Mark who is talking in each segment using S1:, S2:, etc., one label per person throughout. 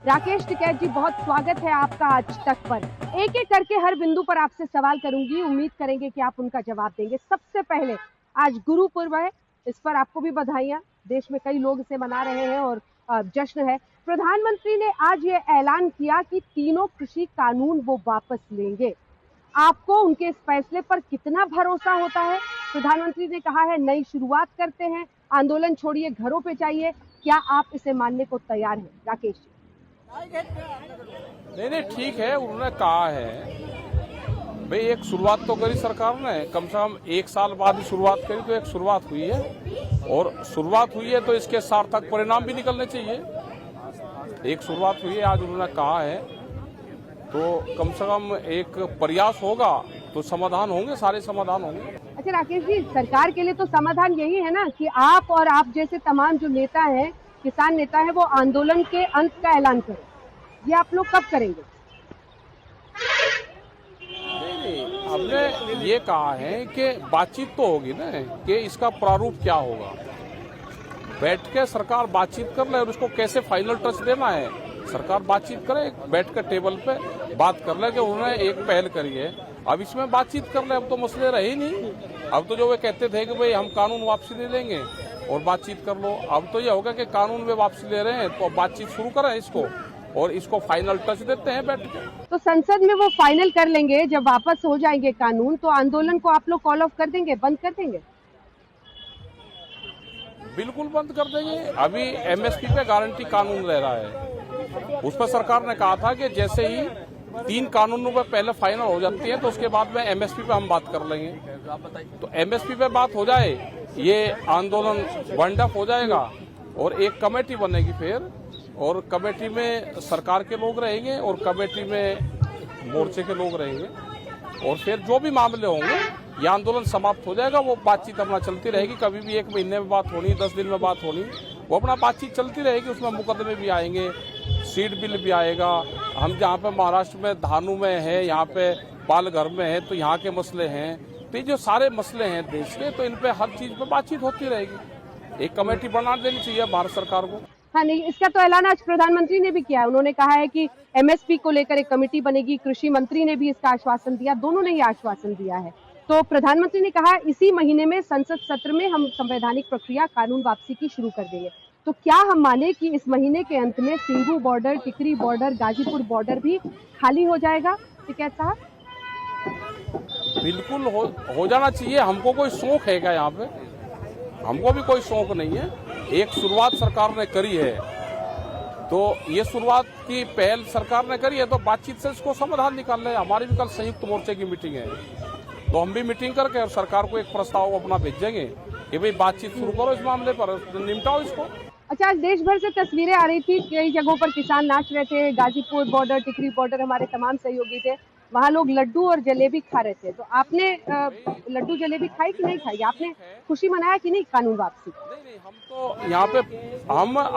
S1: राकेश टिकैत जी, बहुत स्वागत है आपका आज तक पर। एक एक करके हर बिंदु पर आपसे सवाल करूंगी, उम्मीद करेंगे कि आप उनका जवाब देंगे। सबसे पहले, आज गुरु पर्व है, इस पर आपको भी बधाइयां। देश में कई लोग इसे मना रहे हैं और जश्न है। प्रधानमंत्री ने आज ये ऐलान किया कि तीनों कृषि कानून वो वापस लेंगे। आपको उनके इस फैसले पर कितना भरोसा होता है? प्रधानमंत्री ने कहा है नई शुरुआत करते हैं, आंदोलन छोड़िए, घरों पे चाहिए। क्या आप इसे मानने को तैयार हैं? राकेश जी।
S2: नहीं, ठीक है, उन्होंने कहा है भाई, एक शुरुआत तो करी सरकार ने, कम से कम 1 साल बाद ही शुरुआत करी, तो एक शुरुआत हुई है और शुरुआत हुई है तो इसके सार्थक परिणाम भी निकलने चाहिए। एक शुरुआत हुई है, आज उन्होंने कहा है तो कम से कम एक प्रयास होगा तो समाधान होंगे, सारे समाधान होंगे।
S1: अच्छा राकेश जी, सरकार के लिए तो समाधान यही है ना कि आप और आप जैसे तमाम जो नेता हैं, किसान नेता हैं, वो आंदोलन के अंत का ऐलान करें। ये आप लोग कब करेंगे?
S2: नहीं, हमने ये कहा है कि बातचीत तो होगी ना, कि इसका प्रारूप क्या होगा। बैठ के सरकार बातचीत कर ले और उसको कैसे फाइनल टच देना है, सरकार बातचीत करे, बैठ कर टेबल पे बात कर ले कि उन्होंने एक पहल करी है, अब इसमें बातचीत कर ले। अब तो मसले रहे ही नहीं। अब तो जो वे कहते थे कि भाई हम कानून वापसी ले लेंगे और बातचीत कर लो, अब तो ये होगा कि कानून में वापसी ले रहे हैं तो बातचीत शुरू करें इसको और इसको फाइनल टच देते हैं बैठ के।
S1: तो संसद में वो फाइनल कर लेंगे, जब वापस हो जाएंगे कानून, तो आंदोलन को आप लोग कॉल ऑफ कर देंगे, बंद कर देंगे?
S2: बिल्कुल बंद कर देंगे। अभी एमएसपी पे गारंटी कानून रह रहा है, उस पर सरकार ने कहा था कि जैसे ही 3 कानूनों पर पहले फाइनल हो जाती है तो उसके बाद में एमएसपी पे हम बात कर लेंगे। तो एमएसपी पे बात हो जाए, ये आंदोलन वाइंड अप हो जाएगा और एक कमेटी बनेगी फिर, और कमेटी में सरकार के लोग रहेंगे और कमेटी में मोर्चे के लोग रहेंगे, और फिर जो भी मामले होंगे ये आंदोलन समाप्त हो जाएगा। वो बातचीत अपना चलती रहेगी, कभी भी 1 महीने में बात होनी, 10 दिन में बात होनी, वो अपना बातचीत चलती रहेगी। उसमें मुकदमे भी आएंगे, सीट बिल भी आएगा। हम जहाँ पे महाराष्ट्र में धानु में है, यहाँ पे पालघर में है, तो यहाँ के मसले हैं, तो ये जो सारे मसले हैं देश के, तो इन पे हर चीज पे बातचीत होती रहेगी। एक कमेटी बना देनी चाहिए भारत सरकार को।
S1: हाँ नहीं, इसका तो ऐलान आज प्रधानमंत्री ने भी किया है। उन्होंने कहा है कि एमएसपी को लेकर एक कमेटी बनेगी। कृषि मंत्री ने भी इसका आश्वासन दिया, दोनों ने ही आश्वासन दिया है। तो प्रधानमंत्री ने कहा इसी महीने में संसद सत्र में हम संवैधानिक प्रक्रिया कानून वापसी की शुरू कर देंगे। तो क्या हम माने कि इस महीने के अंत में सिंगू बॉर्डर, टिकरी बॉर्डर, गाजीपुर बॉर्डर भी खाली हो जाएगा? टिकैत साहब,
S2: बिल्कुल हो जाना चाहिए। हमको कोई शौक है क्या यहाँ पे? हमको भी कोई शौक नहीं है। एक शुरुआत सरकार ने करी है, तो ये शुरुआत की पहल सरकार ने करी है, तो बातचीत से इसको समाधान निकाल ले। हमारी भी कल संयुक्त मोर्चे की मीटिंग है, तो हम भी मीटिंग करके और सरकार को एक प्रस्ताव अपना भेजेंगे कि भाई बातचीत शुरू करो इस मामले पर, निपटाओ इसको।
S1: अच्छा, आज देश भर से तस्वीरें आ रही थी, कई जगहों पर किसान नाच रहे थे। गाजीपुर बॉर्डर, टिकरी बॉर्डर, हमारे तमाम सहयोगी थे, वहाँ लोग लड्डू और जलेबी खा रहे थे। तो आपने लड्डू जलेबी खाई कि नहीं खाई? आपने खुशी मनाया कि नहीं कानून वापसी?
S2: नहीं, हम तो यहाँ पे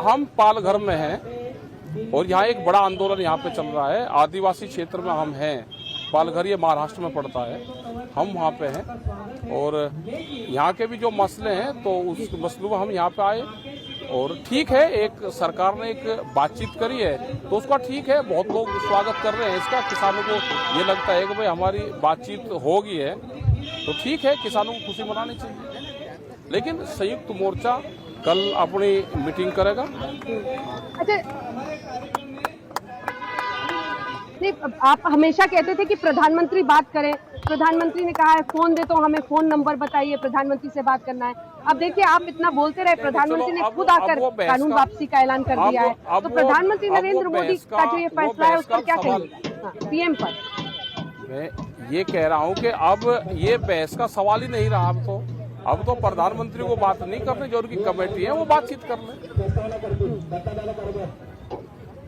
S2: हम पालघर में हैं और यहाँ एक बड़ा आंदोलन यहाँ पे चल रहा है। आदिवासी क्षेत्र में हम हैं, पालघर ये महाराष्ट्र में पड़ता है, हम वहाँ पे हैं और यहाँ के भी जो मसले हैं तो उस मसलों में हम यहाँ पे आए। और ठीक है, एक सरकार ने एक बातचीत करी है तो उसका ठीक है, बहुत लोग स्वागत कर रहे हैं इसका। किसानों को ये लगता है कि भाई हमारी बातचीत हो गई है, तो ठीक है, किसानों को खुशी मनानी चाहिए। लेकिन संयुक्त मोर्चा कल अपनी मीटिंग करेगा।
S1: अच्छा, नहीं, आप हमेशा कहते थे कि प्रधानमंत्री बात करें। प्रधानमंत्री ने कहा है फोन दे, तो हमें फोन नंबर बताइए, प्रधानमंत्री से बात करना है। अब देखिए, आप इतना बोलते रहे, प्रधानमंत्री ने खुद आकर कानून वापसी का ऐलान कर दिया है। तो प्रधानमंत्री नरेंद्र मोदी का जो ये फैसला है उस पर क्या कहेंगे? पीएम पर
S2: मैं ये कह रहा हूँ कि अब ये बहस का सवाल ही नहीं रहा। अब तो प्रधानमंत्री को बात नहीं करनी, जो उनकी कमेटी है वो बातचीत कर ले,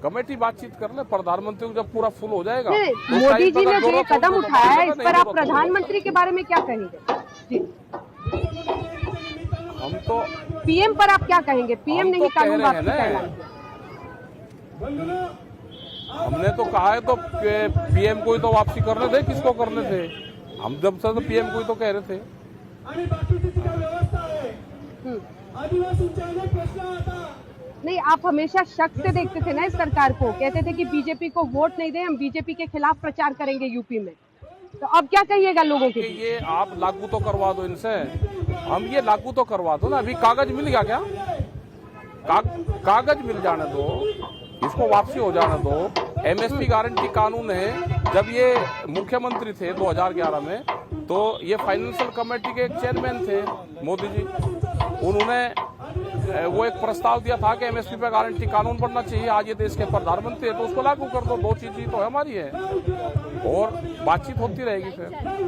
S2: कमेटी बातचीत कर ले। प्रधानमंत्री को जब पूरा फुल हो जाएगा,
S1: मोदी जी ने जो ये कदम उठाया है, इस पर आप प्रधानमंत्री के बारे में क्या कहेंगे? जी,
S2: हम तो
S1: पीएम पर आप क्या कहेंगे? पीएम ने ही कानून वापसी का ऐलान किया।
S2: हमने तो कहा है तो पीएम को ही तो वापसी करने थे, किसको करने थे? हम जब से तो पीएम को ही तो कह रहे थे।
S3: आदिवासींचा अनेक प्रश्न आता,
S1: नहीं, आप हमेशा शक से देखते थे ना इस सरकार को, कहते थे कि बीजेपी को वोट नहीं दे, हम बीजेपी के खिलाफ प्रचार करेंगे यूपी में। तो अब क्या कहिएगा लोगों के
S2: कि
S1: लिए?
S2: ये आप लागू तो करवा दो इनसे, हम ये लागू तो करवा दो ना। अभी कागज मिल गया क्या? कागज मिल जाने दो, इसको वापसी हो जाने दो। एमएसपी गारंटी कानून है, जब ये मुख्यमंत्री थे 2011 में, तो ये फाइनेंशियल कमेटी के एक चेयरमैन थे मोदी जी। उन्होंने वो एक प्रस्ताव दिया था कि एमएसपी पे गारंटी कानून बनना चाहिए। आज ये देश के प्रधानमंत्री है तो उसको लागू कर दो। दो चीज तो हमारी है और बातचीत होती रहेगी फिर।